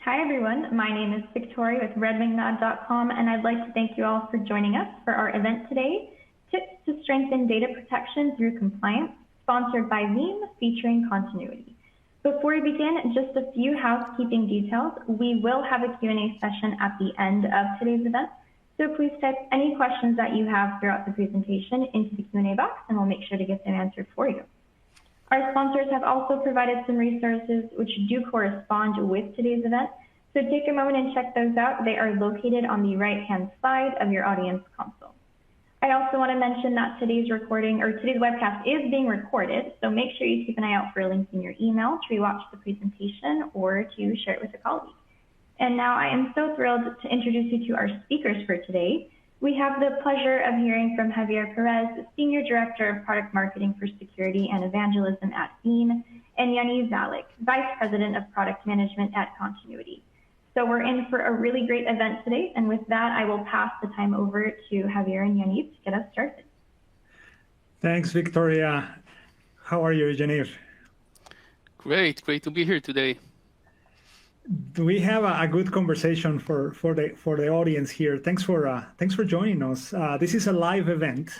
Hi, everyone. My name is Victoria with redwingnod.com, and I'd like to thank you all for joining us for our event today, Tips to Strengthen Data Protection Through Compliance, sponsored by Veeam, featuring Continuity. Before we begin, just a few housekeeping details. We will have a Q&A session at the end of today's event, so please type any questions that you have throughout the presentation into the Q&A box, and we'll make sure to get them answered for you. Our sponsors have also provided some resources which do correspond with today's event, so take a moment and check those out. They are located on the right-hand side of your audience console. I also want to mention that today's webcast is being recorded, so make sure you keep an eye out for links in your email to rewatch the presentation or to share it with a colleague. And now I am so thrilled to introduce you to our speakers for today. We have the pleasure of hearing from Javier Perez, Senior Director of Product Marketing for Security and Evangelism at Veeam, and Yaniv Zalik, Vice President of Product Management at Continuity. So we're in for a really great event today, and with that, I will pass the time over to Javier and Yaniv to get us started. Thanks, Victoria. How are you, Yaniv? Great to be here today. We have a good conversation for the audience here. Thanks for joining us. This is a live event.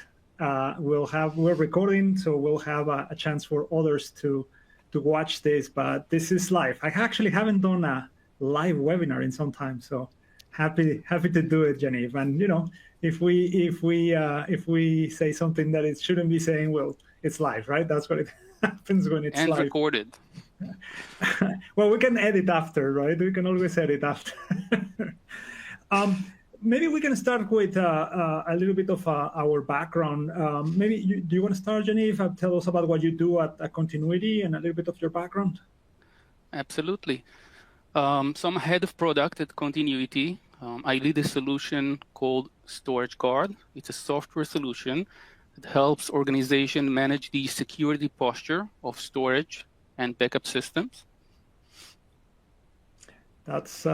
We're recording, so we'll have a chance for others to watch this. But this is live. I actually haven't done a live webinar in some time, so happy to do it, Yaniv. And if we say something that it shouldn't be saying, well, it's live, right? That's what it happens when it's live. And recorded. Well, we can edit after, right? We can always edit after. Maybe we can start with a little bit of our background. Do you want to start, Yaniv? Tell us about what you do at Continuity and a little bit of your background. Absolutely. So I'm head of product at Continuity. I lead a solution called Storage Guard. It's a software solution that helps organizations manage the security posture of storage and backup systems. That's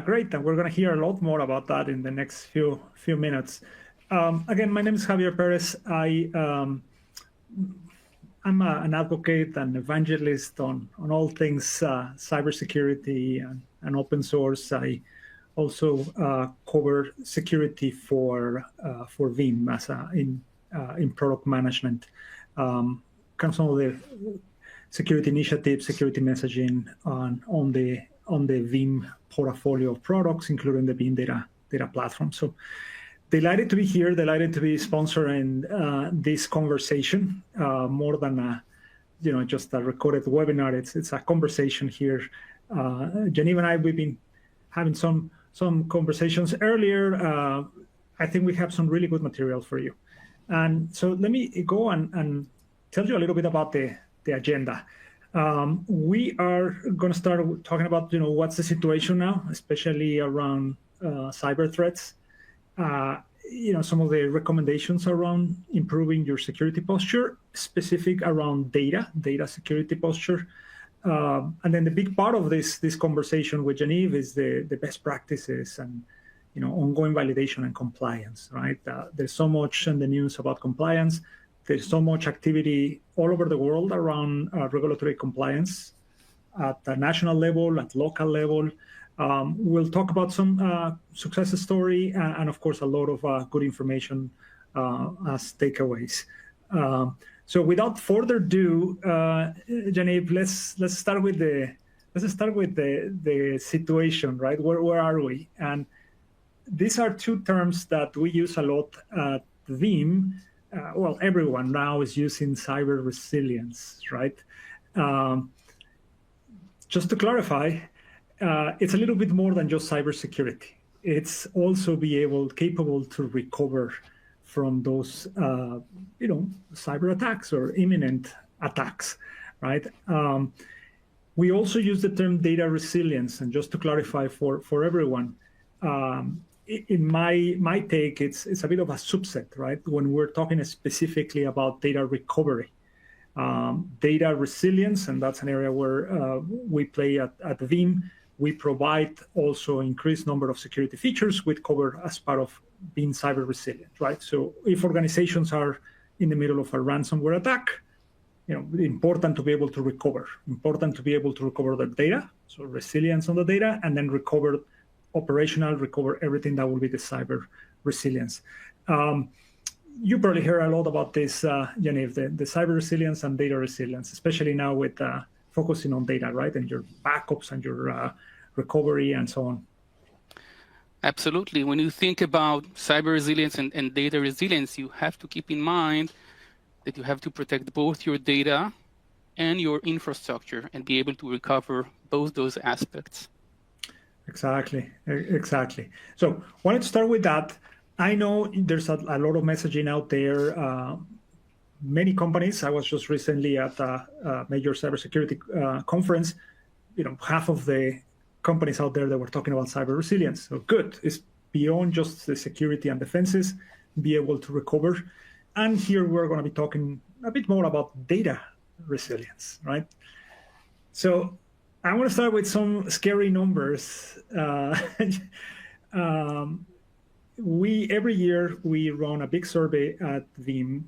great, and we're going to hear a lot more about that in the next few minutes. Again, my name is Javier Perez. I'm an advocate and evangelist on all things cybersecurity and open source. I also cover security for Veeam in product management. Kind of some of the security initiatives, security messaging on the Veeam portfolio of products, including the Veeam data platform. So delighted to be here, delighted to be sponsoring this conversation, more than just a recorded webinar. It's a conversation here. Yaniv and I, we've been having some conversations earlier. I think we have some really good material for you. And so let me go and tell you a little bit about the agenda. We are going to start talking about what's the situation now, especially around cyber threats. Some of the recommendations around improving your security posture, specific around data security posture. And then the big part of this conversation with Yaniv is the best practices and ongoing validation and compliance, right? There's so much in the news about compliance. There's so much activity all over the world around regulatory compliance at the national level, at local level. We'll talk about some success story and of course, a lot of good information as takeaways. So without further ado, Yaniv, let's start with the situation, right? Where are we? And these are two terms that we use a lot at Veeam. Well, everyone now is using cyber resilience, right? Just to clarify, it's a little bit more than just cybersecurity. It's also capable to recover from those, cyber attacks or imminent attacks, right? We also use the term data resilience, and just to clarify for everyone, in my take, it's a bit of a subset, right? When we're talking specifically about data recovery, data resilience, and that's an area where we play at Veeam. We provide also increased number of security features we cover as part of being cyber resilient, right? So if organizations are in the middle of a ransomware attack, important to be able to recover, their data, so resilience on the data, and then recover everything that will be the cyber resilience. You probably heard a lot about this, Yaniv, the cyber resilience and data resilience, especially now with focusing on data, right, and your backups and your recovery and so on. Absolutely. When you think about cyber resilience and data resilience, you have to keep in mind that you have to protect both your data and your infrastructure and be able to recover both those aspects. Exactly. So I wanted to start with that. I know there's a lot of messaging out there. Many companies, I was just recently at a major cybersecurity conference, half of the companies out there that were talking about cyber resilience. So good, it's beyond just the security and defenses, be able to recover. And here we're going to be talking a bit more about data resilience, right? So I want to start with some scary numbers. Every year we run a big survey at Veeam.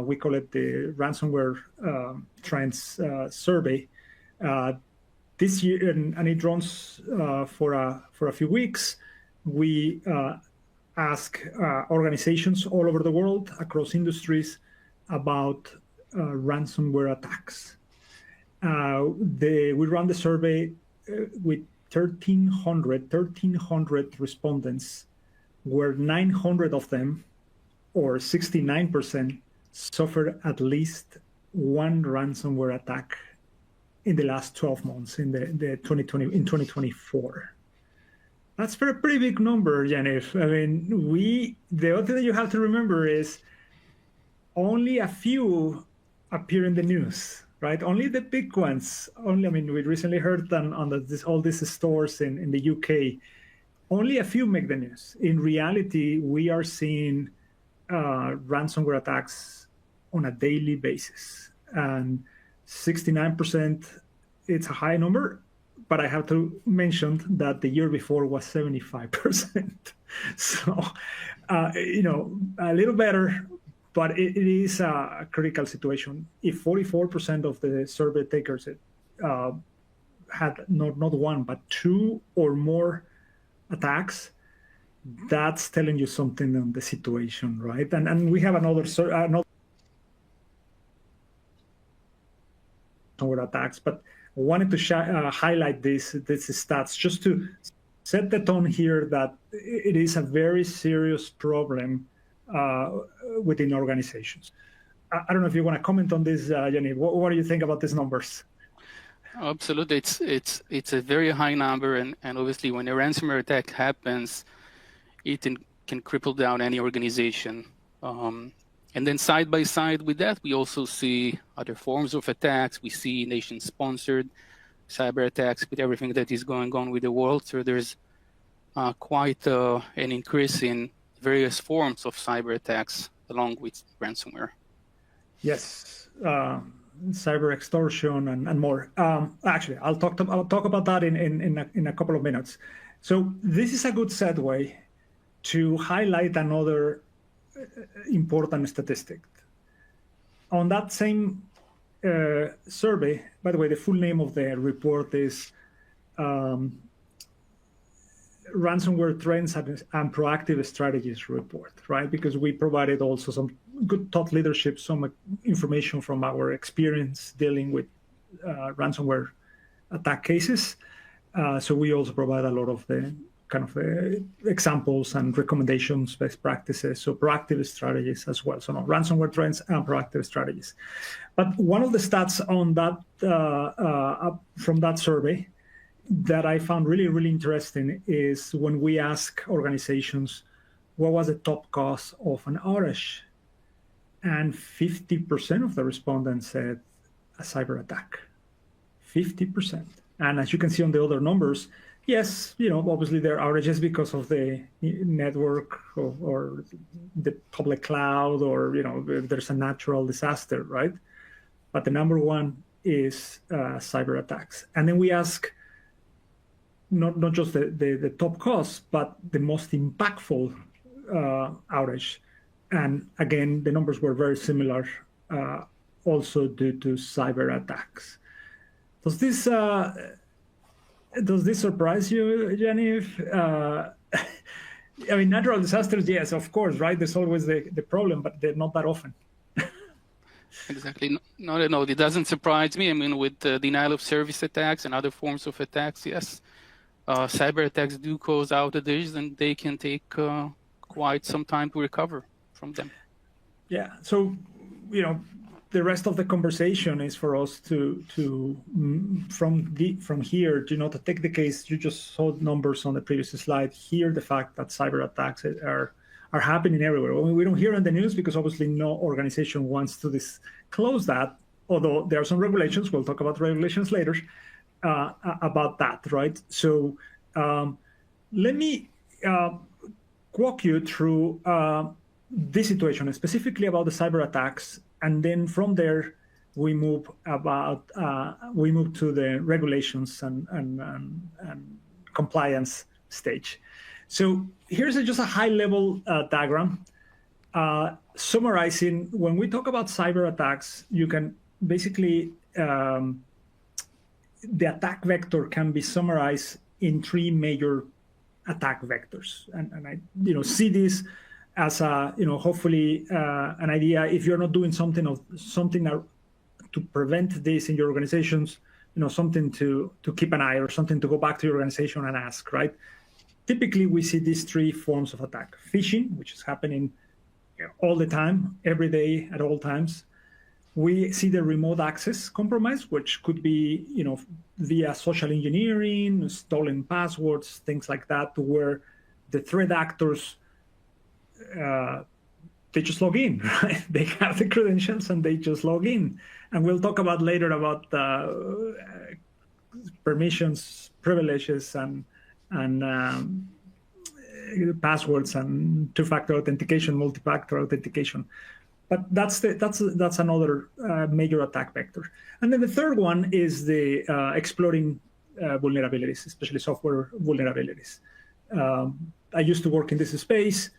We call it the Ransomware Trends Survey. This year, and it runs for a few weeks. We ask organizations all over the world, across industries, about ransomware attacks. We run the survey with 1,300 respondents, where 900 of them, or 69%, suffered at least one ransomware attack in the last 12 months in 2024. That's for a pretty big number, Yaniv. I mean, the other thing that you have to remember is only a few appear in the news, right? Only the big ones. We recently heard on all these stores in the UK. Only a few make the news. In reality, we are seeing ransomware attacks on a daily basis, and 69%, it's a high number, but I have to mention that the year before was 75%. So, a little better, but it is a critical situation. If 44% of the survey takers had not one, but two or more attacks, that's telling you something on the situation, right? And we have another attacks, but I wanted to highlight these stats just to set the tone here that it is a very serious problem within organizations. I don't know if you want to comment on this, Yaniv. What do you think about these numbers? Absolutely, it's a very high number, and obviously when a ransomware attack happens, it can cripple down any organization. And then side by side with that, we also see other forms of attacks. We see nation-sponsored cyber attacks with everything that is going on with the world. So there's quite an increase in various forms of cyber attacks along with ransomware. Yes, cyber extortion and more. Actually, I'll talk about that in a couple of minutes. So this is a good segue to highlight another important statistic. On that same survey, by the way, the full name of the report is Ransomware Trends and Proactive Strategies Report, right? Because we provided also some good thought leadership, some information from our experience dealing with ransomware attack cases. So we also provide a lot of the kind of examples and recommendations, best practices, so proactive strategies as well. So no, ransomware trends and proactive strategies. But one of the stats on that from that survey that I found really, really interesting is when we ask organizations, what was the top cause of an outage? And 50% of the respondents said a cyber attack. 50%. And as you can see on the other numbers, yes, obviously there are outages because of the network or the public cloud, or, there's a natural disaster, right? But the number one is cyber attacks. And then we ask not just the top cause, but the most impactful outage. And again, the numbers were very similar also due to cyber attacks. Does this surprise you, Jenny? I mean, natural disasters, yes, of course, right? There's always the problem, but they're not that often. Exactly. No, it doesn't surprise me. I mean, with denial of service attacks and other forms of attacks, yes, cyber attacks do cause outages, and they can take quite some time to recover from them. Yeah. So, the rest of the conversation is for us to from here, to take the case. You just saw numbers on the previous slide. Here, the fact that cyber attacks are happening everywhere. We don't hear on the news because obviously no organization wants to disclose that, although there are some regulations. We'll talk about regulations later about that, right? So let me walk you through this situation, specifically about the cyber attacks, and then from there we move to the regulations and compliance stage. So here's just a high-level diagram summarizing. When we talk about cyber attacks, you can basically the attack vector can be summarized in three major attack vectors, and I see this as a hopefully an idea. If you're not doing something to prevent this in your organizations, something to keep an eye, or something to go back to your organization and ask, right? Typically, we see these three forms of attack: phishing, which is happening all the time, every day, at all times. We see the remote access compromise, which could be, via social engineering, stolen passwords, things like that, where the threat actors, they just log in, right? They have the credentials and they just log in. And we'll talk about later about permissions, privileges, and passwords and two-factor authentication, multi-factor authentication. But that's another major attack vector. And then the third one is the exploiting vulnerabilities, especially software vulnerabilities. I used to work in this space.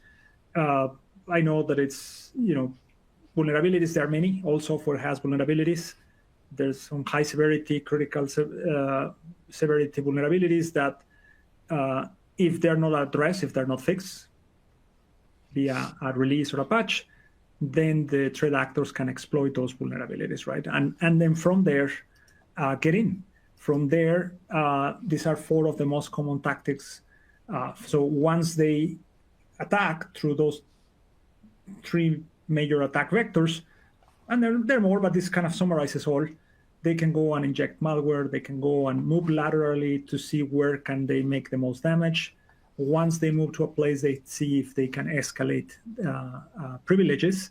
I know that it's, vulnerabilities, there are many. All software has vulnerabilities. There's some high severity, critical severity vulnerabilities that if they're not addressed, if they're not fixed via a release or a patch, then the threat actors can exploit those vulnerabilities, right? And then from there, get in. From there, these are four of the most common tactics. So once they attack through those three major attack vectors, and there are more, but this kind of summarizes all. They can go and inject malware. They can go and move laterally to see where can they make the most damage. Once they move to a place, they see if they can escalate privileges.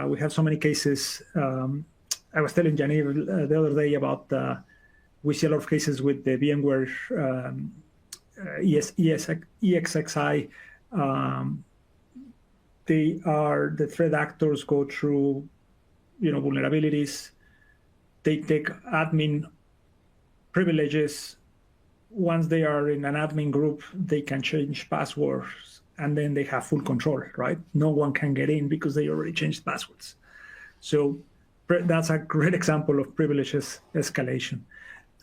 We have so many cases. I was telling Jenny the other day about we see a lot of cases with the VMware EXXI. The threat actors go through, vulnerabilities. They take admin privileges. Once they are in an admin group, they can change passwords, and then they have full control, right? No one can get in because they already changed passwords. So that's a great example of privileges escalation.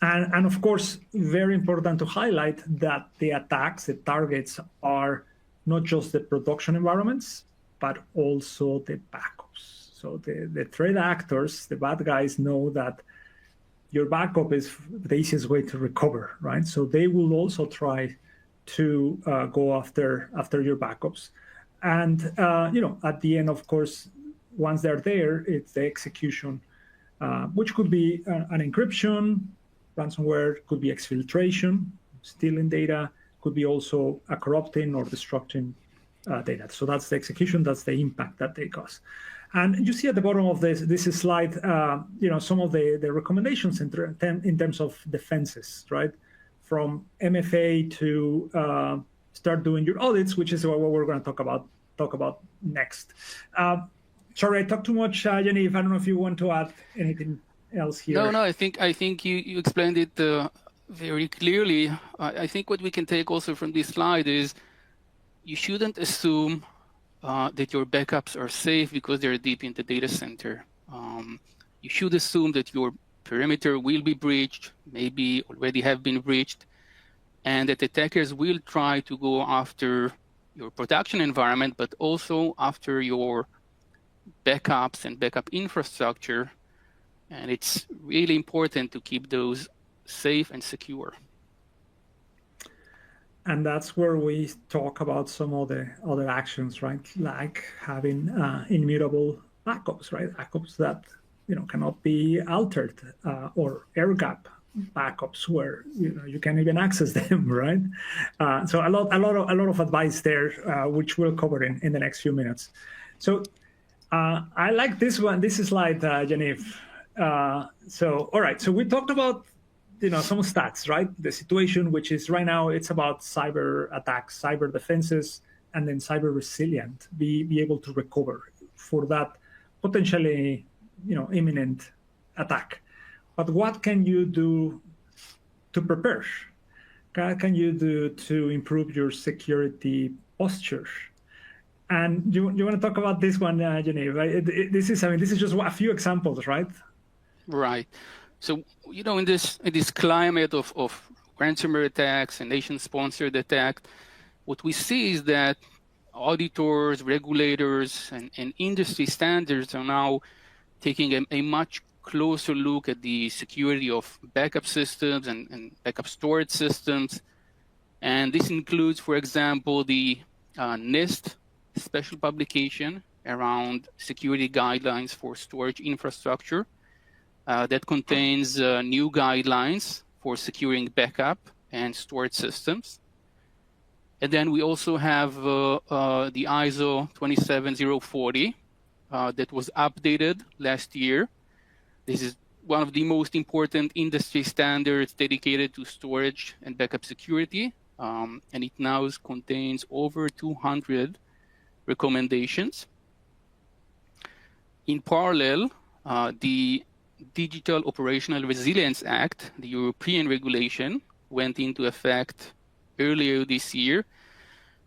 And of course, very important to highlight that the attacks, the targets, are not just the production environments, but also the backups. So the threat actors, the bad guys, know that your backup is the easiest way to recover, right? So they will also try to go after your backups. And, at the end, of course, once they're there, it's the execution, which could be an encryption, ransomware, could be exfiltration, stealing data, could be also a corrupting or destructing data. So that's the execution, that's the impact that they cause. And you see at the bottom of this slide, some of the recommendations in terms of defenses, right? From MFA to start doing your audits, which is what we're going to talk about next. Sorry, I talked too much, Jenny. I don't know if you want to add anything else here. No. I think you explained it very clearly. I think what we can take also from this slide is you shouldn't assume that your backups are safe because they're deep in the data center. you should assume that your perimeter will be breached, maybe already have been breached, and that attackers will try to go after your production environment, but also after your backups and backup infrastructure. And it's really important to keep those safe and secure. And that's where we talk about some of the other actions, right? Like having immutable backups, right? Backups that cannot be altered, or air gap backups where you can't even access them, right? So a lot of advice there, which we'll cover in the next few minutes. So I like this one. This slide, Yaniv. So all right. So we talked about some stats, right? The situation, which is right now, it's about cyber attacks, cyber defenses, and then cyber resilient, be able to recover for that potentially imminent attack. But what can you do to prepare? What can you do to improve your security posture? And you want to talk about this one, Yaniv? Right? This is just a few examples, right? Right. So in this climate of ransomware attacks and nation-sponsored attack, what we see is that auditors, regulators, and industry standards are now taking a much closer look at the security of backup systems and backup storage systems. And this includes, for example, the NIST special publication around security guidelines for storage infrastructure that contains new guidelines for securing backup and storage systems. And then we also have the ISO 27040 that was updated last year. This is one of the most important industry standards dedicated to storage and backup security, and it now contains over 200 recommendations. In parallel, the Digital Operational Resilience Act, the European regulation, went into effect earlier this year,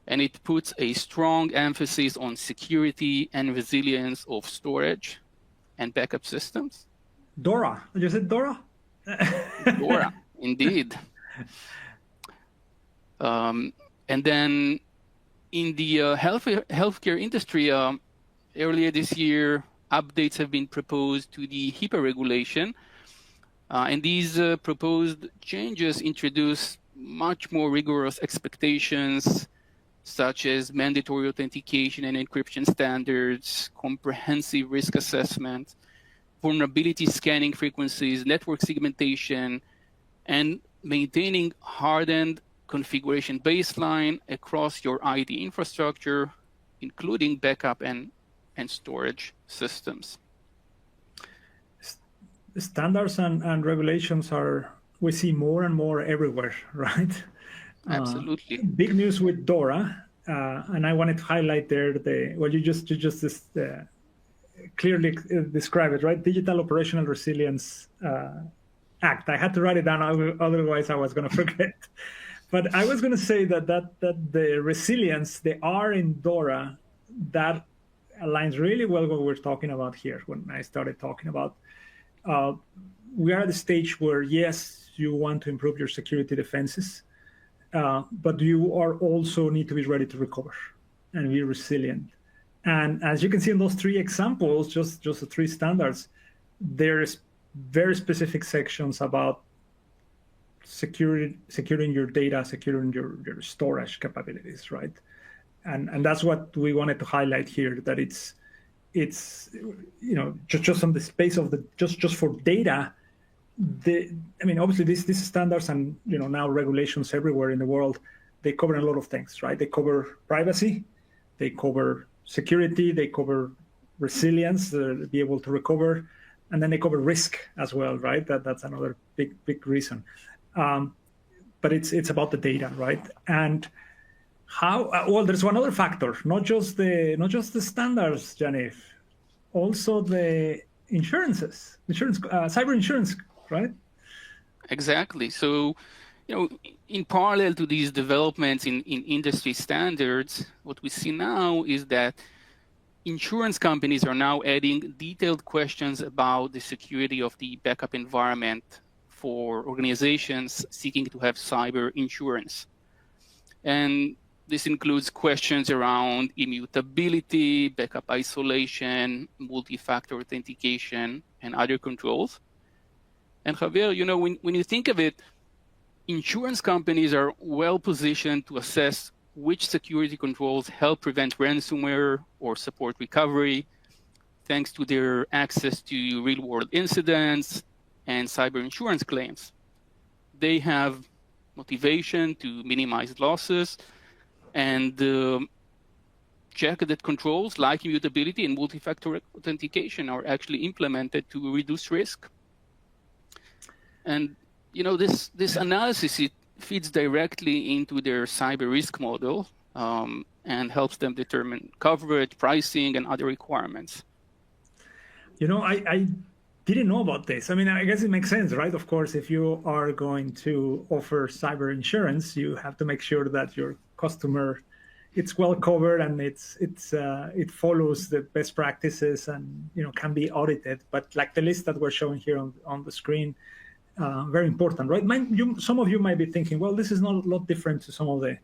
and it puts a strong emphasis on security and resilience of storage and backup systems. DORA. You said DORA? DORA, indeed. And then in the healthcare industry, earlier this year, updates have been proposed to the HIPAA regulation. And these proposed changes introduce much more rigorous expectations, such as mandatory authentication and encryption standards, comprehensive risk assessment, vulnerability scanning frequencies, network segmentation, and maintaining hardened configuration baseline across your IT infrastructure, including backup and storage systems. Standards and regulations we see more and more everywhere, right? Absolutely. Big news with DORA, and I wanted to highlight there you just clearly describe it, right? Digital Operational Resilience Act. I had to write it down, otherwise I was going to forget. But I was going to say that the resilience, the R in DORA, that aligns really well with what we're talking about here. When I started talking about, we are at the stage where, yes, you want to improve your security defenses, but you are also need to be ready to recover and be resilient. And as you can see in those three examples, just the three standards, there's very specific sections about securing your data, securing your storage capabilities, right? And that's what we wanted to highlight here, that it's just on the space of just for data. Obviously these standards and now regulations everywhere in the world, they cover a lot of things, right? They cover privacy, they cover security, they cover resilience, be able to recover, and then they cover risk as well, right? That's another big reason. But it's about the data, right? And how there's one other factor, not just the standards, Yaniv, also the insurance, cyber insurance, right? Exactly. So, in parallel to these developments in industry standards, what we see now is that insurance companies are now adding detailed questions about the security of the backup environment for organizations seeking to have cyber insurance. And this includes questions around immutability, backup isolation, multi-factor authentication, and other controls. And Javier, you know, when you think of it, insurance companies are well positioned to assess which security controls help prevent ransomware or support recovery, thanks to their access to real-world incidents and cyber insurance claims. They have motivation to minimize losses and check that controls like immutability and multi-factor authentication are actually implemented to reduce risk. And you know, this analysis, it feeds directly into their cyber risk model and helps them determine coverage, pricing, and other requirements. You know, I didn't know about this. I mean, I guess it makes sense, right? Of course, if you are going to offer cyber insurance, you have to make sure that your customer, it's well covered and it follows the best practices and, you know, can be audited. But like the list that we're showing here on the screen, very important, right? Some of you might be thinking, well, this is not a lot different to some of the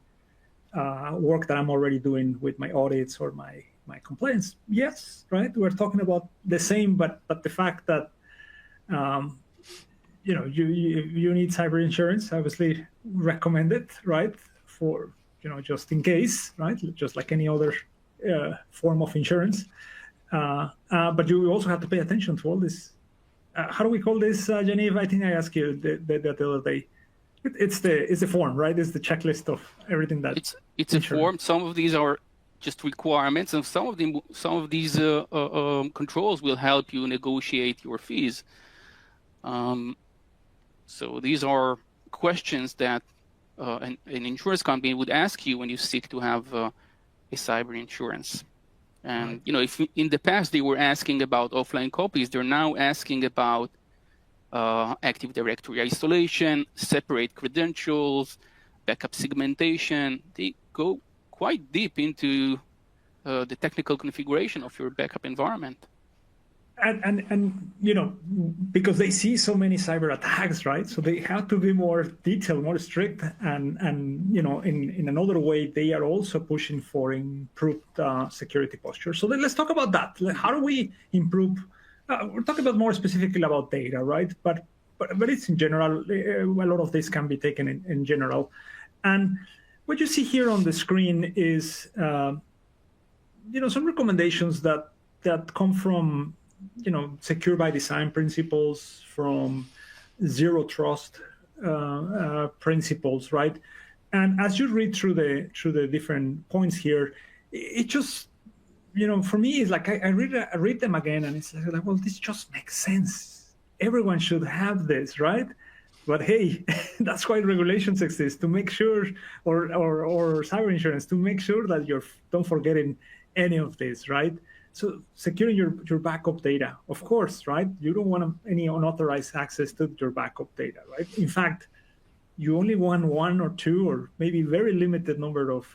work that I'm already doing with my audits or my compliance. Yes, right? We're talking about the same, but the fact that you know, you need cyber insurance, obviously recommended, right? For, you know, just in case, right? Just like any other form of insurance. But you also have to pay attention to all this. How do we call this, Genevieve? I think I asked you the other day. It's the form, right? It's the checklist of everything that it's a form. Some of these are just requirements, and some of these controls will help you negotiate your fees. So these are questions that an insurance company would ask you when you seek to have a cyber insurance. And you know, if in the past they were asking about offline copies, they're now asking about Active Directory isolation, separate credentials, backup segmentation. They go quite deep into the technical configuration of your backup environment. And you know, because they see so many cyber attacks, right? So they have to be more detailed, more strict, and you know, in another way, they are also pushing for improved security posture. So let's talk about that. How do we improve? We're talking about more specifically about data, right? But it's in general. A lot of this can be taken in general. And what you see here on the screen is, you know, some recommendations that come from, you know, secure by design principles, from zero trust principles, right? And as you read through the different points here, it just, you know, for me, it's like I read them again, and it's like, well, this just makes sense. Everyone should have this, right? But hey, that's why regulations exist, to make sure, or cyber insurance, to make sure that you're don't forgetting any of this, right? So securing your backup data, of course, right? You don't want any unauthorized access to your backup data, right? In fact, you only want one or two, or maybe very limited number of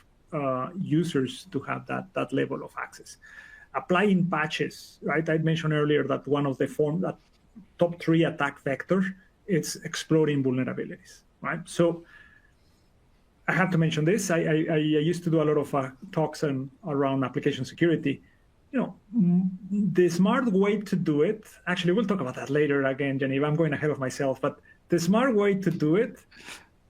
users to have that level of access. Applying patches, right? I mentioned earlier that one of the that top 3 attack vector, it's exploiting vulnerabilities, right? So I have to mention this. I used to do a lot of talks around application security. You know, the smart way to do it, actually, we'll talk about that later again, Genevieve. I'm going ahead of myself, but the smart way to do it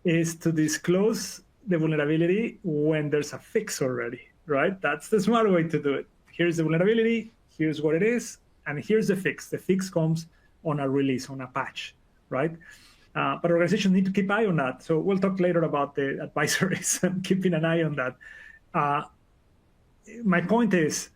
is to disclose the vulnerability when there's a fix already, right? That's the smart way to do it. Here's the vulnerability, here's what it is, and here's the fix. The fix comes on a release, on a patch, right? But organizations need to keep an eye on that. So we'll talk later about the advisories and keeping an eye on that. My point is,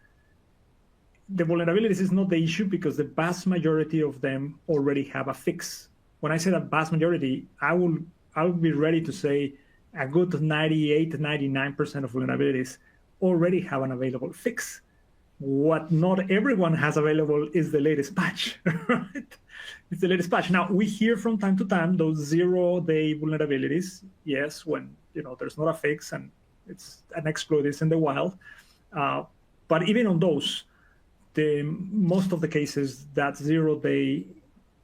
the vulnerabilities is not the issue, because the vast majority of them already have a fix. When I say that vast majority, I will be ready to say a good 98 to 99% of vulnerabilities already have an available fix. What not everyone has available is the latest patch, right? It's the latest patch. Now, we hear from time to time those 0-day vulnerabilities. Yes, when, you know, there's not a fix and it's an exploit is in the wild. But even on those, most of the cases, that 0-day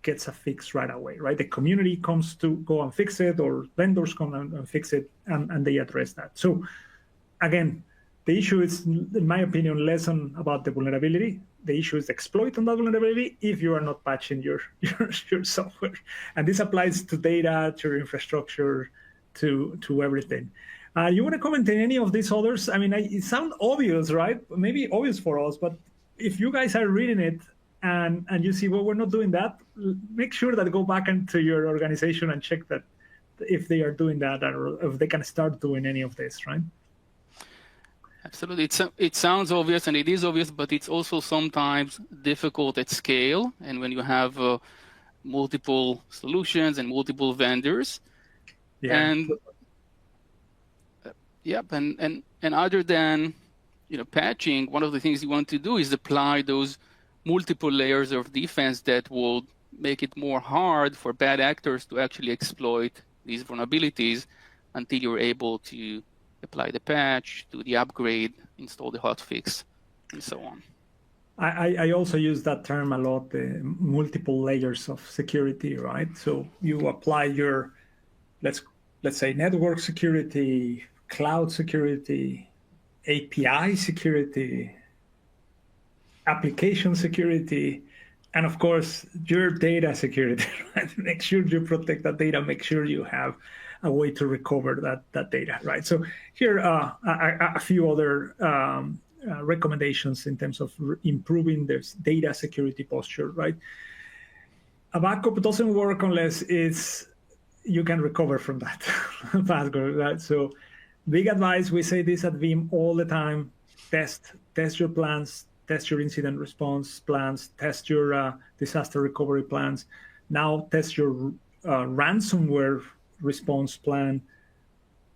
gets a fix right away, right? The community comes to go and fix it, or vendors come and fix it, and they address that. So again, the issue is, in my opinion, less about the vulnerability. The issue is exploiting that vulnerability if you are not patching your software. And this applies to data, to your infrastructure, to everything. You want to comment on any of these others? I mean, it sounds obvious, right? Maybe obvious for us, but if you guys are reading it and you see, well, we're not doing that, make sure that go back into your organization and check that if they are doing that, or if they can start doing any of this, right? Absolutely. It sounds obvious, and it is obvious, but it's also sometimes difficult at scale. And when you have multiple solutions and multiple vendors, and other than patching, one of the things you want to do is apply those multiple layers of defense that will make it more hard for bad actors to actually exploit these vulnerabilities until you're able to apply the patch, do the upgrade, install the hotfix, and so on. I also use that term a lot, the multiple layers of security, right? So you apply your, let's say, network security, cloud security, API security, application security, and of course, your data security, right? Make sure you protect that data, make sure you have a way to recover that data, right? So here are a few other recommendations in terms of improving this data security posture, right? A backup doesn't work unless you can recover from that password, right? So big advice, we say this at Veeam all the time: test your plans, test your incident response plans, test your disaster recovery plans. Now test your ransomware response plan,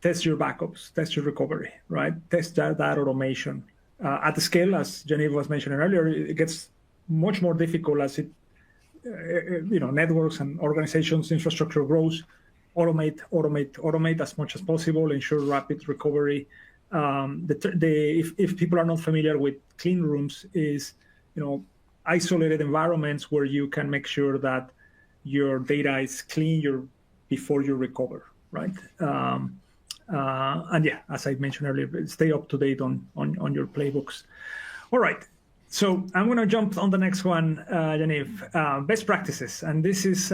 test your backups, test your recovery, right? Test that automation. At the scale, as Genevieve was mentioning earlier, it gets much more difficult as networks and organizations' infrastructure grows. Automate as much as possible, ensure rapid recovery. If people are not familiar with clean rooms, is isolated environments where you can make sure that your data is clean before you recover, right? And yeah, as I mentioned earlier, stay up to date on your playbooks. All right, so I'm going to jump on the next one, Genevieve. Best practices, and this is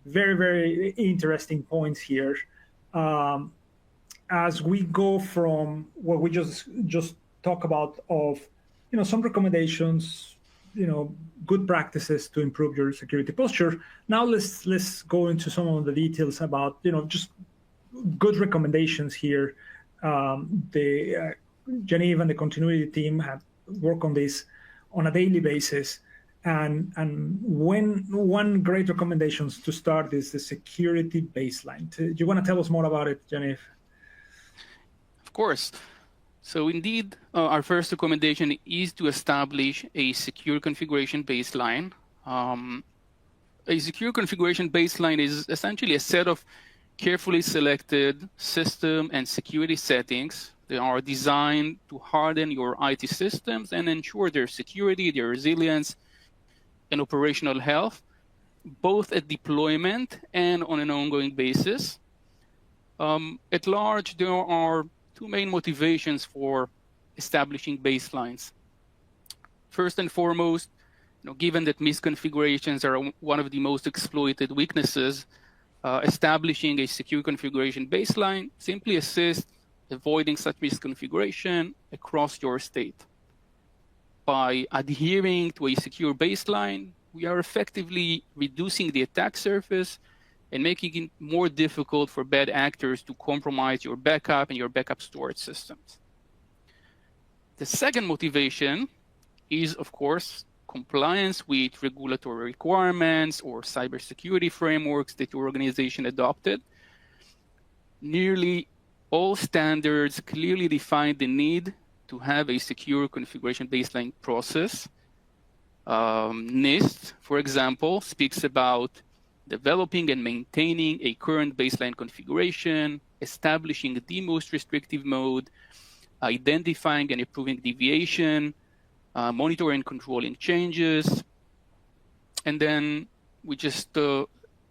very, very interesting points here. As we go from what we just talk about of some recommendations, good practices to improve your security posture. Now let's go into some of the details about just good recommendations here. Genevieve and the continuity team have worked on this on a daily basis, and one great recommendations to start is the security baseline. Do you want to tell us more about it, Genevieve? Of course. So indeed, our first recommendation is to establish a secure configuration baseline. A secure configuration baseline is essentially a set of carefully selected system and security settings. They are designed to harden your IT systems and ensure their security, their resilience, and operational health, both at deployment and on an ongoing basis. At large, there are two main motivations for establishing baselines. First and foremost, given that misconfigurations are one of the most exploited weaknesses, establishing a secure configuration baseline simply assists avoiding such misconfiguration across your estate. By adhering to a secure baseline, we are effectively reducing the attack surface and making it more difficult for bad actors to compromise your backup and your backup storage systems. The second motivation is, of course, compliance with regulatory requirements or cybersecurity frameworks that your organization adopted. Nearly all standards clearly define the need to have a secure configuration baseline process. NIST, for example, speaks about developing and maintaining a current baseline configuration, establishing the most restrictive mode, identifying and approving deviation, monitoring and controlling changes. And then we just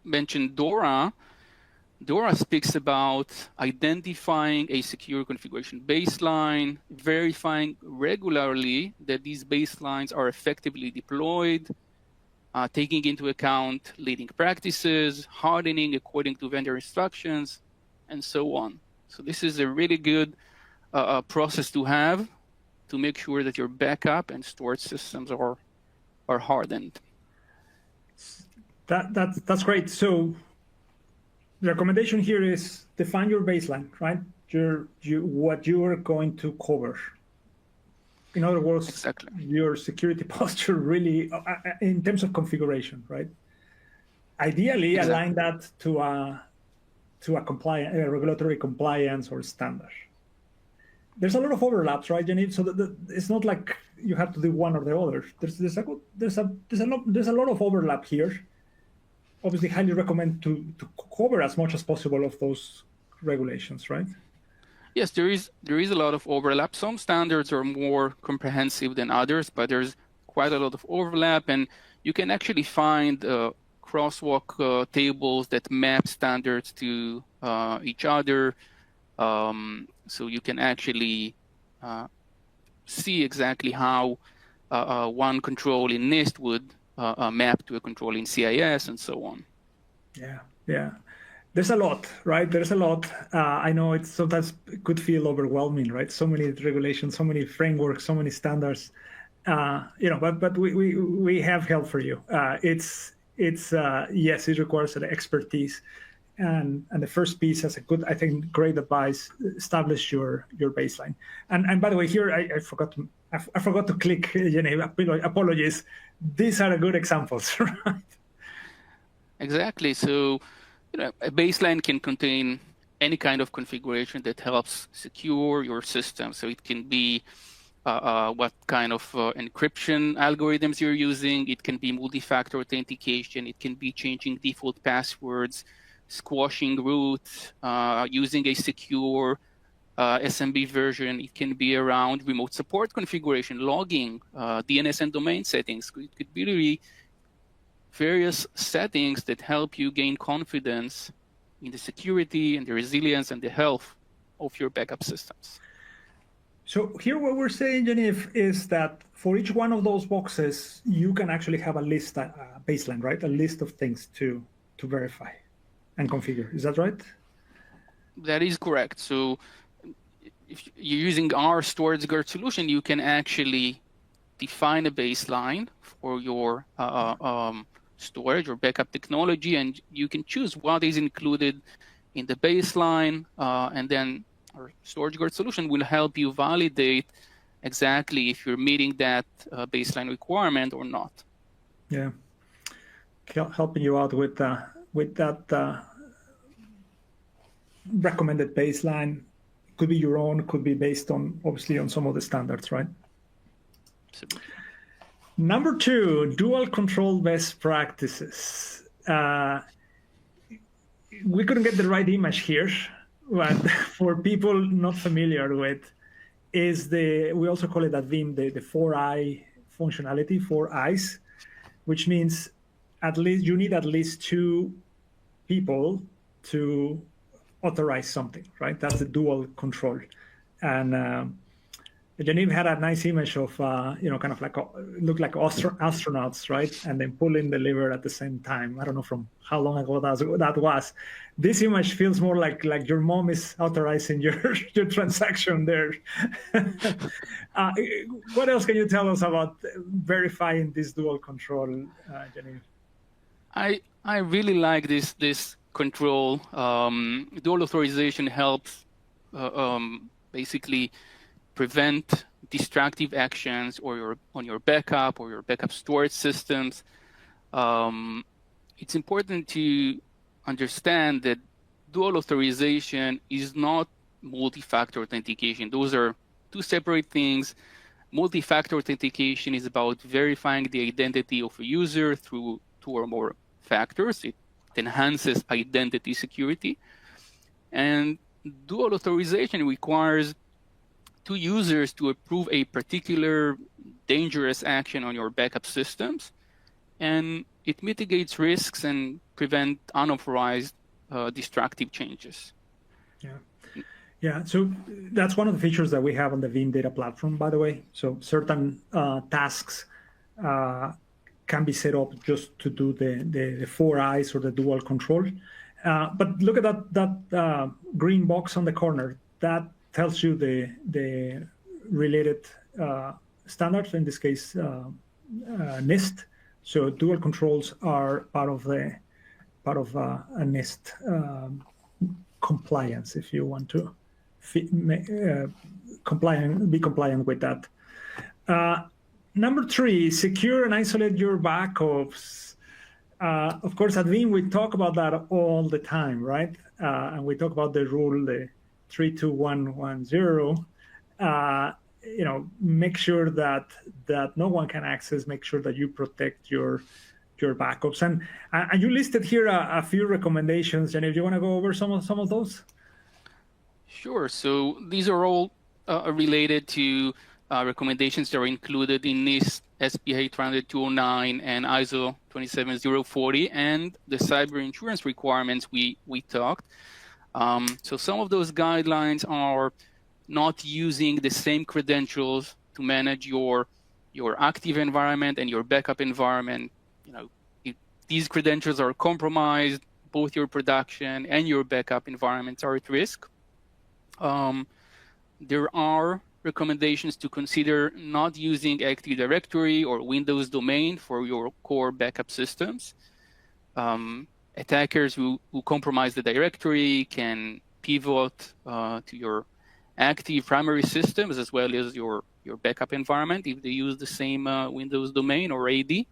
mentioned DORA. DORA speaks about identifying a secure configuration baseline, verifying regularly that these baselines are effectively deployed, taking into account leading practices, hardening according to vendor instructions, and so on. So this is a really good process to have to make sure that your backup and storage systems are hardened. That's great. So the recommendation here is define your baseline, right? What you are going to cover. In other words, exactly. Your security posture really, in terms of configuration, right? Ideally, exactly. align that to a regulatory compliance or standard. There's a lot of overlaps, right, Yaniv? So it's not like you have to do one or the other. There's a lot of overlap here. Obviously, highly recommend to cover as much as possible of those regulations, right? Yes, there is a lot of overlap. Some standards are more comprehensive than others, but there's quite a lot of overlap, and you can actually find crosswalk tables that map standards to each other. So you can actually see exactly how one control in NIST would map to a control in CIS and so on. Yeah. There's a lot, right? There's a lot. I know it sometimes could feel overwhelming, right? So many regulations, so many frameworks, so many standards. But we have help for you. Yes, it requires an expertise, and the first piece has a good, I think, great advice. Establish your baseline. And by the way, here I forgot to click. Apologies. These are good examples, right? Exactly. So, a baseline can contain any kind of configuration that helps secure your system. So it can be what kind of encryption algorithms you're using. It can be multi-factor authentication. It can be changing default passwords, squashing root, using a secure SMB version. It can be around remote support configuration, logging, DNS and domain settings. It could be really various settings that help you gain confidence in the security and the resilience and the health of your backup systems. So here what we're saying, Yaniv, is that for each one of those boxes, you can actually have a list, a baseline, right? A list of things to verify and configure. Is that right? That is correct. So if you're using our StorageGuard solution, you can actually define a baseline for your storage or backup technology, and you can choose what is included in the baseline, and then our StorageGuard solution will help you validate exactly if you're meeting that baseline requirement or not. Yeah, helping you out with that recommended baseline. Could be your own, could be based on, obviously, on some of the standards, right? Absolutely. Number 2, dual control best practices. We couldn't get the right image here, but for people not familiar with, we also call it at Veeam the 4I functionality, 4 eyes, which means you need at least 2 people to authorize something, right? That's the dual control. And Yaniv had a nice image of, kind of like, looked like astronauts, right? And then pull in the lever at the same time. I don't know from how long ago that was. This image feels more like your mom is authorizing your transaction there. What else can you tell us about verifying this dual control, Yaniv? I really like this control. Dual authorization helps basically prevent destructive actions on your backup or your backup storage systems. It's important to understand that dual authorization is not multi-factor authentication. Those are 2 separate things. Multi-factor authentication is about verifying the identity of a user through 2 or more factors. It enhances identity security. And dual authorization requires to users to approve a particular dangerous action on your backup systems, and it mitigates risks and prevent unauthorized destructive changes. Yeah, so that's one of the features that we have on the Veeam data platform, by the way. So certain tasks can be set up just to do the 4 eyes or the dual control. But look at that green box on the corner. That tells you the related standards, in this case, NIST. So dual controls are part of a NIST compliance, if you want to be compliant with that. Number 3, secure and isolate your backups. Of course, at Veeam, we talk about that all the time, right? And we talk about the rule, the 3-2-1-1-0. Make sure that no one can access. Make sure that you protect your backups. And you listed here a few recommendations. Jenny, do you want to go over some of those? Sure. So these are all related to recommendations that are included in NIST SPA 209 and ISO 27040 and the cyber insurance requirements we talked. So some of those guidelines are not using the same credentials to manage your active environment and your backup environment. If these credentials are compromised, both your production and your backup environments are at risk. There are recommendations to consider not using Active Directory or Windows domain for your core backup systems. Attackers who compromise the directory can pivot to your active primary systems as well as your backup environment if they use the same Windows domain or AD.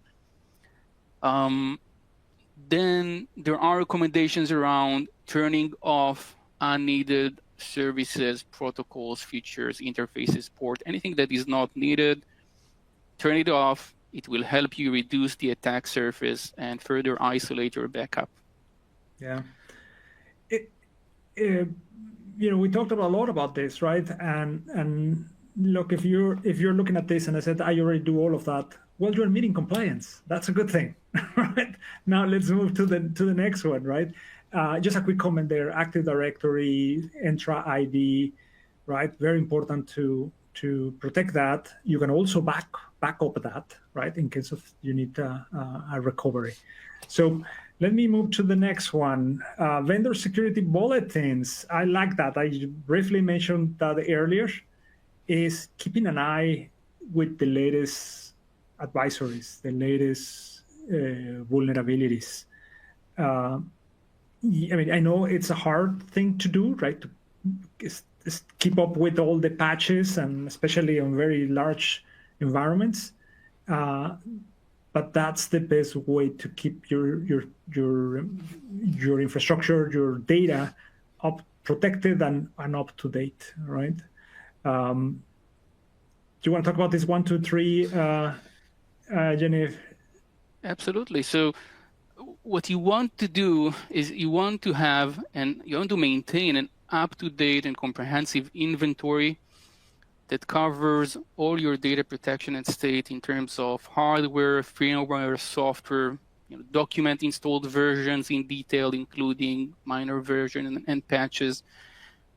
Then there are recommendations around turning off unneeded services, protocols, features, interfaces, port, anything that is not needed. Turn it off. It will help you reduce the attack surface and further isolate your backup. Yeah. We talked a lot about this, right? And look, if you're looking at this and I said, I already do all of that, well, you're meeting compliance. That's a good thing, right? Now let's move to the next one, right? Just a quick comment there, Active Directory, Entra ID, right? Very important to protect that. You can also back up that, right? In case of you need a recovery. So let me move to the next one. Vendor security bulletins. I like that. I briefly mentioned that earlier, is keeping an eye with the latest advisories, the latest vulnerabilities. I know it's a hard thing to do, right? To keep up with all the patches, and especially on very large environments. But that's the best way to keep your infrastructure, your data protected and up to date, right? Do you want to talk about this 1, 2, 3, Jenny? Absolutely. So what you want to do is you want to maintain an up-to-date and comprehensive inventory that covers all your data protection and state in terms of hardware, firmware, software, document installed versions in detail, including minor version and patches.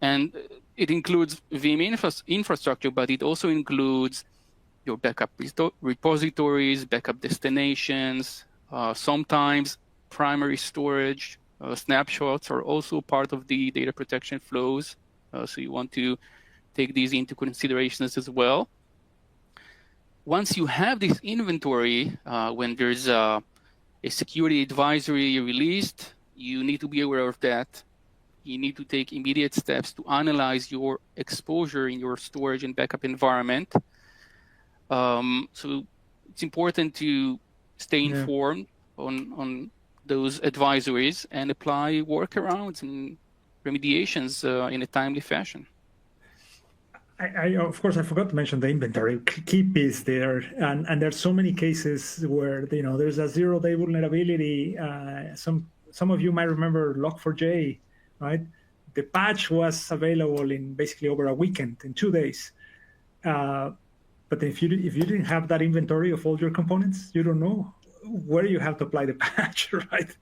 And it includes Veeam infrastructure, but it also includes your backup repositories, backup destinations, sometimes primary storage. Snapshots are also part of the data protection flows. So you want to take these into considerations as well. Once you have this inventory, when there's a security advisory released, you need to be aware of that. You need to take immediate steps to analyze your exposure in your storage and backup environment. So it's important to stay informed on those advisories and apply workarounds and remediations in a timely fashion. Of course, I forgot to mention the inventory. Keep is there, and there's so many cases where there's a 0-day vulnerability. Some of you might remember Log4j, right? The patch was available in basically over a weekend, in 2 days, But if you didn't have that inventory of all your components, you don't know where you have to apply the patch, right?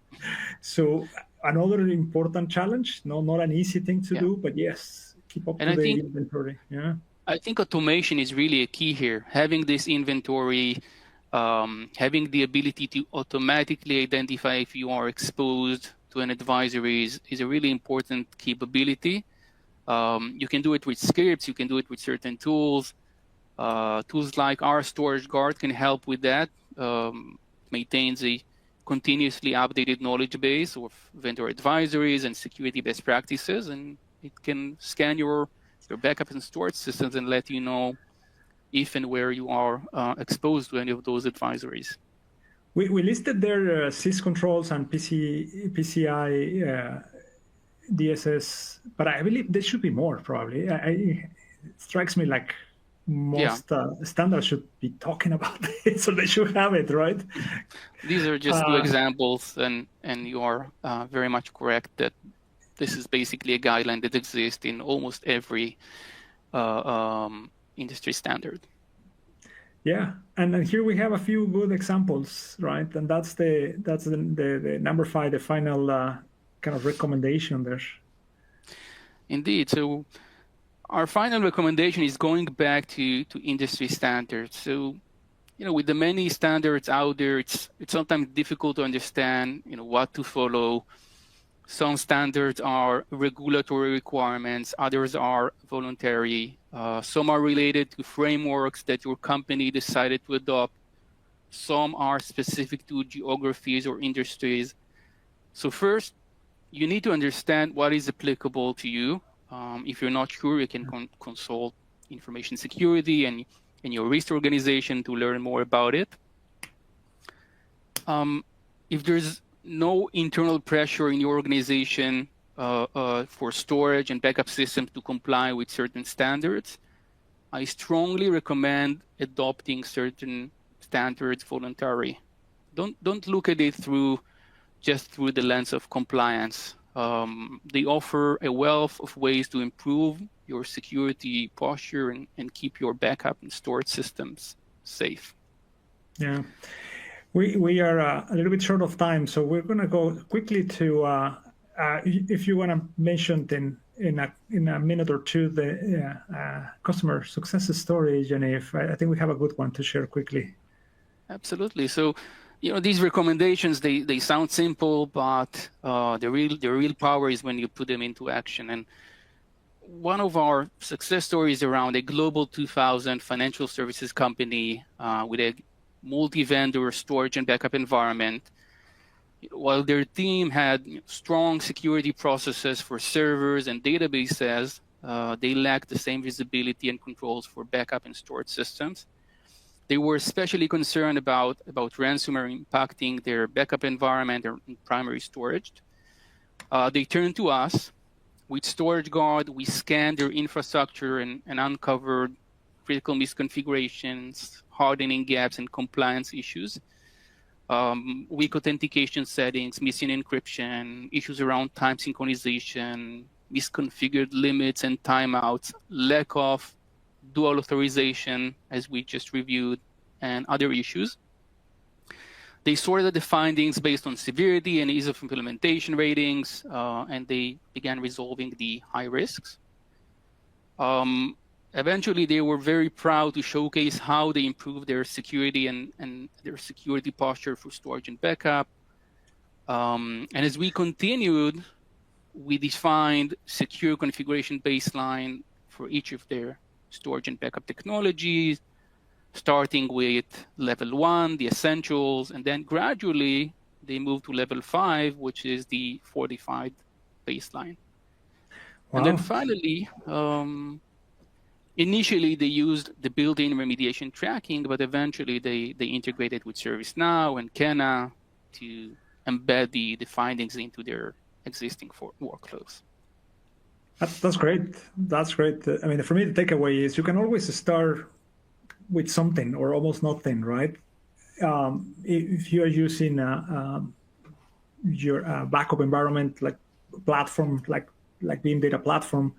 So another important challenge, not an easy thing to do, but yes, keep up to date inventory. Yeah. I think automation is really a key here. Having this inventory, having the ability to automatically identify if you are exposed to an advisory is a really important capability. You can do it with scripts, you can do it with certain tools. Tools like our Storage Guard can help with that. Maintains a continuously updated knowledge base of vendor advisories and security best practices, and it can scan your backup and storage systems and let you know if and where you are exposed to any of those advisories. We listed there syscontrols and PCI DSS, but I believe there should be more probably. It strikes me like most standards should be talking about it, so they should have it, right? These are just two examples, and you are very much correct that this is basically a guideline that exists in almost every industry standard. Yeah, and here we have a few good examples, right? And that's the number 5, the final kind of recommendation there. Indeed. So our final recommendation is going back to industry standards. So, with the many standards out there, it's sometimes difficult to understand, what to follow. Some standards are regulatory requirements, others are voluntary. Some are related to frameworks that your company decided to adopt. Some are specific to geographies or industries. So first, you need to understand what is applicable to you. If you're not sure, you can consult information security and your risk organization to learn more about it. If there's no internal pressure in your organization for storage and backup systems to comply with certain standards, I strongly recommend adopting certain standards voluntarily. Don't look at it just through the lens of compliance. They offer a wealth of ways to improve your security posture and keep your backup and storage systems safe. Yeah. We are a little bit short of time, so we're going to go quickly to, if you want to mention in a minute or two, the customer success story, Genevieve. I think we have a good one to share quickly. Absolutely. So, these recommendations, they sound simple, but the real power is when you put them into action. And one of our success stories around a global 2000 financial services company with a multi-vendor storage and backup environment. While their team had strong security processes for servers and databases, they lacked the same visibility and controls for backup and storage systems. They were especially concerned about ransomware impacting their backup environment or primary storage. They turned to us. With Storage Guard, we scanned their infrastructure and uncovered critical misconfigurations, hardening gaps, and compliance issues. Weak authentication settings, missing encryption, issues around time synchronization, misconfigured limits and timeouts, lack of dual authorization, as we just reviewed, and other issues. They sorted the findings based on severity and ease of implementation ratings, and they began resolving the high risks. Eventually, they were very proud to showcase how they improved their security and their security posture for storage and backup. And as we continued, we defined secure configuration baseline for each of their storage and backup technologies, starting with level 1, the essentials, and then gradually they moved to level 5, which is the fortified baseline. Wow. And then finally, initially they used the built-in remediation tracking, but eventually they integrated with ServiceNow and Kena to embed the findings into their existing workflows. That's great. That's great. I mean, for me, the takeaway is you can always start with something or almost nothing, right? If you are using your backup environment like platform, like Veeam Data Platform,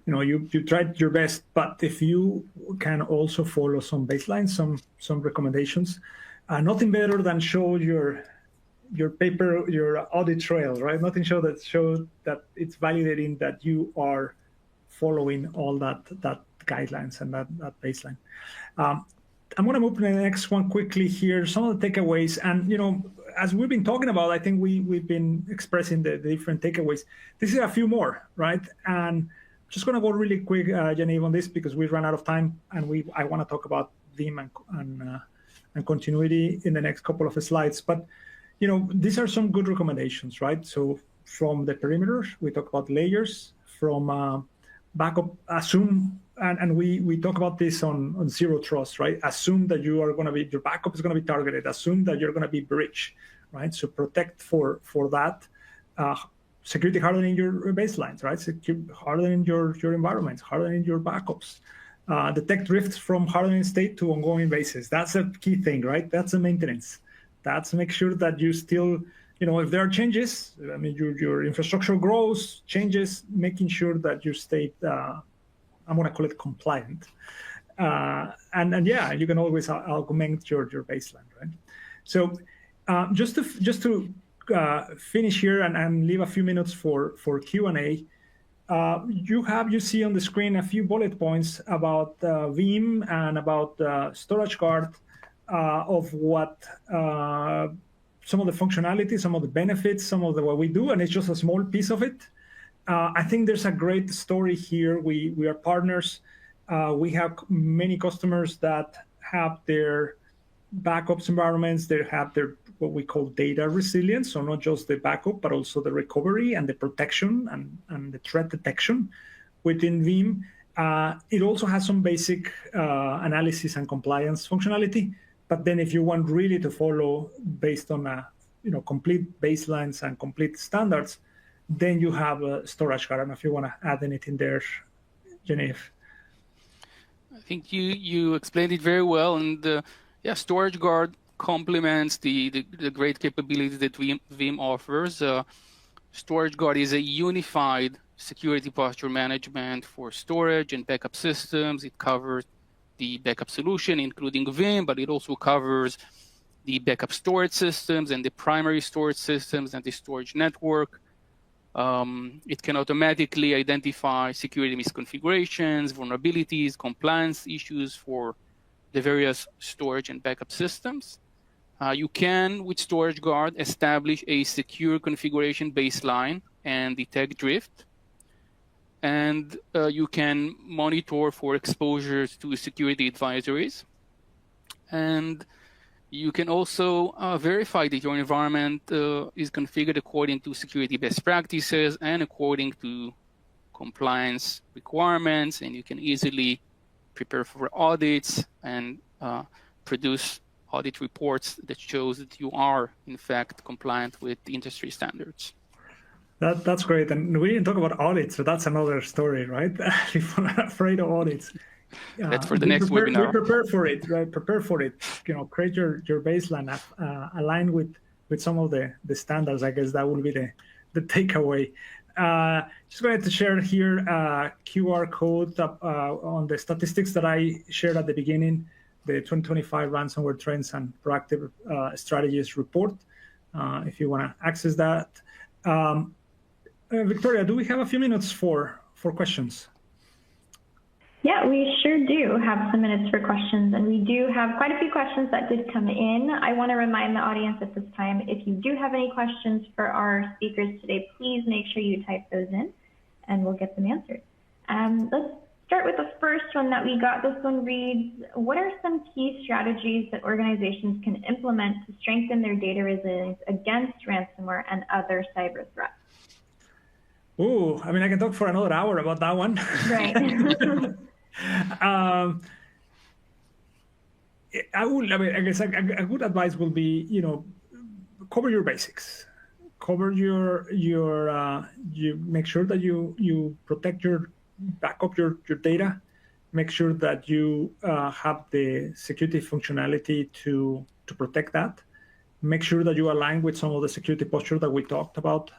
you tried your best, but if you can also follow some baselines, some recommendations, nothing better than show your paper, your audit trail, right? Nothing show that it's validating that you are following all that guidelines and that baseline. I'm going to move to the next one quickly here. Some of the takeaways, and as we've been talking about, I think we've been expressing the different takeaways. This is a few more, right? And just going to go really quick, Genevieve, on this because we ran out of time, and I want to talk about Veeam and continuity in the next couple of slides. But these are some good recommendations, right? So from the perimeters, we talk about layers. From backup, assume, and we talk about this on zero trust, right? Assume that your backup is going to be targeted. Assume that you're going to be breached, right? So protect for that. Security hardening your baselines, right? Hardening your environments, hardening your backups. Detect drifts from hardening state to ongoing basis. That's a key thing, right? That's a maintenance. That's make sure that you still, if there are changes, your infrastructure grows, changes, making sure that you stay, I'm going to call it compliant. And yeah, you can always augment your baseline, right? So just to finish here and leave a few minutes for Q&A, you see on the screen a few bullet points about Veeam and about StorageGuard, of what some of the functionality, some of the benefits, some of what we do, and it's just a small piece of it. I think there's a great story here. We are partners. We have many customers that have their backups environments. They have their what we call data resilience, so not just the backup, but also the recovery and the protection and the threat detection within Veeam. It also has some basic analysis and compliance functionality. But then if you want really to follow based on complete baselines and complete standards, then you have a StorageGuard. I don't know if you want to add anything there, Genevieve. I think you explained it very well. And StorageGuard complements the great capabilities that Veeam offers. StorageGuard is a unified security posture management for storage and backup systems. It covers the backup solution, including Veeam, but it also covers the backup storage systems and the primary storage systems and the storage network. It can automatically identify security misconfigurations, vulnerabilities, compliance issues for the various storage and backup systems. You can, with StorageGuard, establish a secure configuration baseline and detect drift. And you can monitor for exposures to security advisories. And you can also verify that your environment is configured according to security best practices and according to compliance requirements. And you can easily prepare for audits and produce audit reports that shows that you are, in fact, compliant with the industry standards. That's great. And we didn't talk about audits, so that's another story, right? People are afraid of audits. That's for the next webinar. We prepare for it, right? Prepare for it. Create your baseline, align with some of the standards. I guess that will be the takeaway. Just going to share here a QR code on the statistics that I shared at the beginning, the 2025 ransomware trends and proactive strategies report. If you want to access that. Victoria, do we have a few minutes for questions? Yeah, we sure do have some minutes for questions, and we do have quite a few questions that did come in. I want to remind the audience at this time, if you do have any questions for our speakers today, please make sure you type those in, and we'll get them answered. Let's start with the first one that we got. This one reads, what are some key strategies that organizations can implement to strengthen their data resilience against ransomware and other cyber threats? Oh, I mean, I can talk for another hour about that one. Right. I guess a good advice will be, cover your basics. Cover you make sure that you protect your backup your data. Make sure that you have the security functionality to protect that. Make sure that you align with some of the security posture that we talked about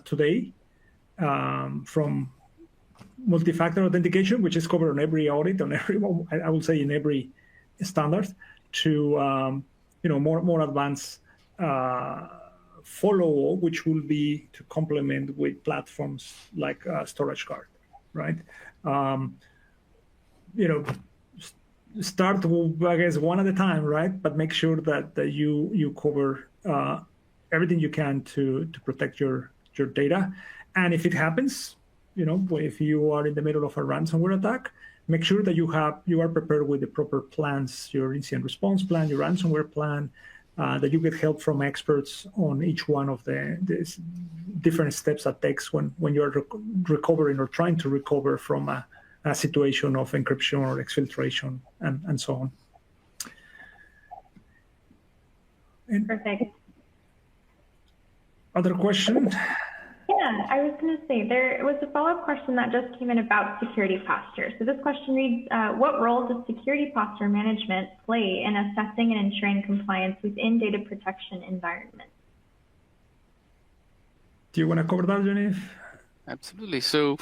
today. From multi-factor authentication, which is covered on every audit, on every, I would say in every standard, to more advanced follow, which will be to complement with platforms like Storage Guard, right? Start, I guess, one at a time, right? But make sure that you cover everything you can to protect your data. And if it happens, if you are in the middle of a ransomware attack, make sure that you are prepared with the proper plans, your incident response plan, your ransomware plan, that you get help from experts on each one of the different steps that takes when you're recovering or trying to recover from a situation of encryption or exfiltration and so on. Perfect. Other question? Yeah, I was going to say there was a follow-up question that just came in about security posture. So this question reads, what role does security posture management play in assessing and ensuring compliance within data protection environments? Do you want to cover that, Genevieve? Absolutely. So,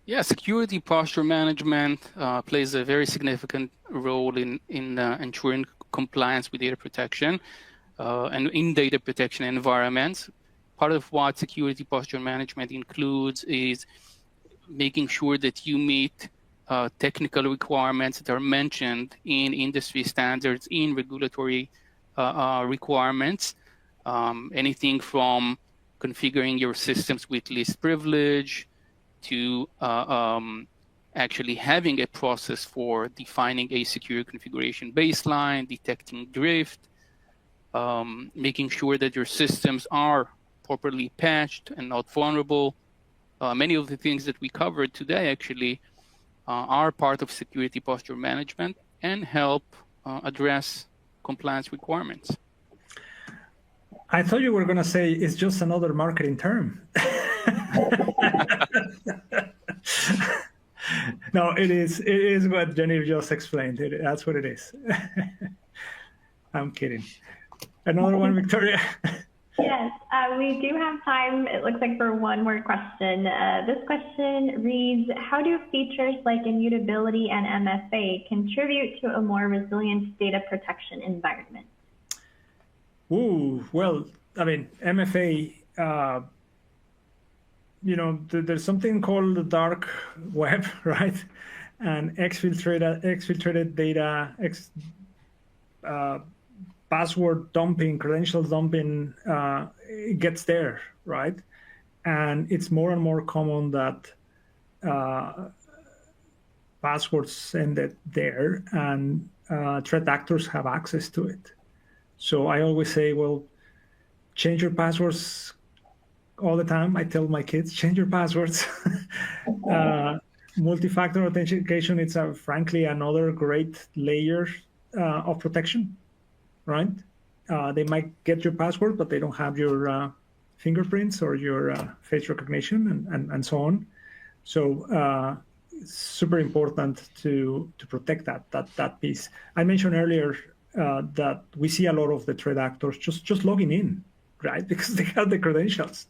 yeah, security posture management plays a very significant role in ensuring compliance with data protection and in data protection environments. Part of what security posture management includes is making sure that you meet technical requirements that are mentioned in industry standards, in regulatory requirements, anything from configuring your systems with least privilege to actually having a process for defining a secure configuration baseline, detecting drift, making sure that your systems are properly patched and not vulnerable. Many of the things that we covered today actually are part of security posture management and help address compliance requirements. I thought you were going to say it's just another marketing term. No, it is what Genevieve just explained. That's what it is. I'm kidding. Another one, Victoria. Yes, we do have time, it looks like, for one more question. This question reads, how do features like immutability and MFA contribute to a more resilient data protection environment? Ooh, well, I mean, MFA, there's something called the dark web, right? And exfiltrated data, password dumping, credential dumping, it gets there, right? And it's more and more common that passwords ended there and threat actors have access to it. So I always say, well, change your passwords all the time. I tell my kids, change your passwords. Multi-factor authentication, it's frankly another great layer of protection, right? They might get your password, but they don't have your fingerprints or your face recognition and so on. So super important to protect that piece. I mentioned earlier that we see a lot of the threat actors just logging in, right? Because they have the credentials.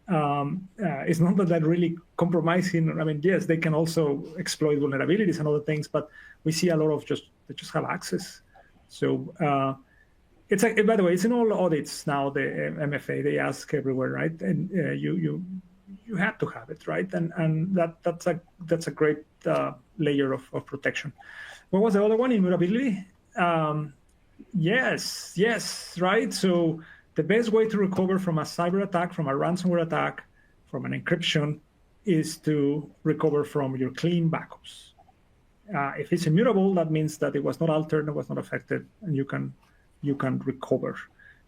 It's not that they're really compromising. I mean, yes, they can also exploit vulnerabilities and other things, but we see a lot of they just have access. So it's by the way, it's in all audits now. The MFA, they ask everywhere, right? And you have to have it, right? And that's a great layer of protection. What was the other one? Immutability. Yes, right. So the best way to recover from a cyber attack, from a ransomware attack, from an encryption, is to recover from your clean backups. If it's immutable, that means that it was not altered, it was not affected, and you can recover.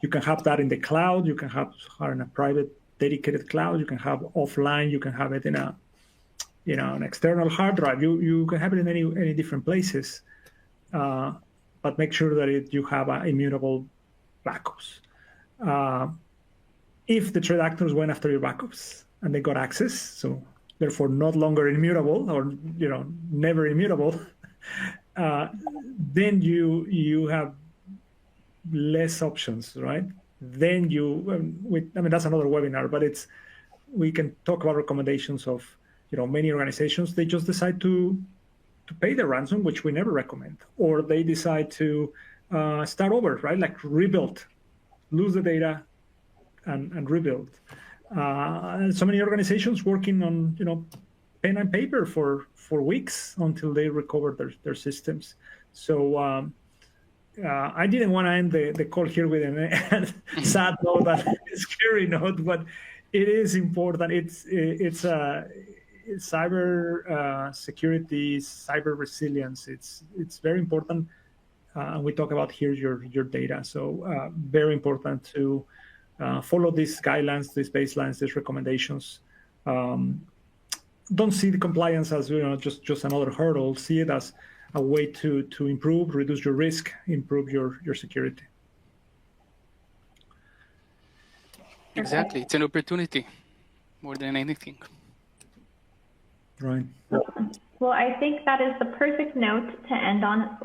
You can have that in the cloud. You can have in a private, dedicated cloud. You can have offline. You can have it in an external hard drive. You can have it in any different places, but make sure that you have immutable backups. If the threat actors went after your backups and they got access, so therefore not longer immutable or never immutable, then you have less options, right? Then that's another webinar, but we can talk about recommendations of many organizations, they just decide to pay the ransom, which we never recommend, or they decide to start over, right? Like rebuild, lose the data, and rebuild. So many organizations working on pen and paper for weeks until they recover their systems. So I didn't want to end the call here with a sad note, a scary note, but it is important. It's cyber security, cyber resilience. It's very important. And we talk about here your data. So very important to follow these guidelines, these baselines, these recommendations. Don't see the compliance as just another hurdle. See it as a way to improve, reduce your risk, improve your security. Exactly, it's an opportunity more than anything. Right. Well, I think that is the perfect note to end on.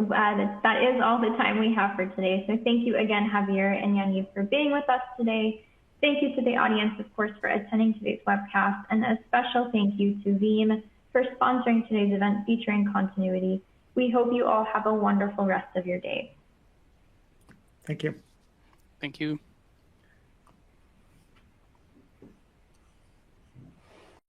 That is all the time we have for today. So thank you again, Javier and Yaniv, for being with us today. Thank you to the audience, of course, for attending today's webcast, and a special thank you to Veeam for sponsoring today's event featuring Continuity. We hope you all have a wonderful rest of your day. Thank you. Thank you.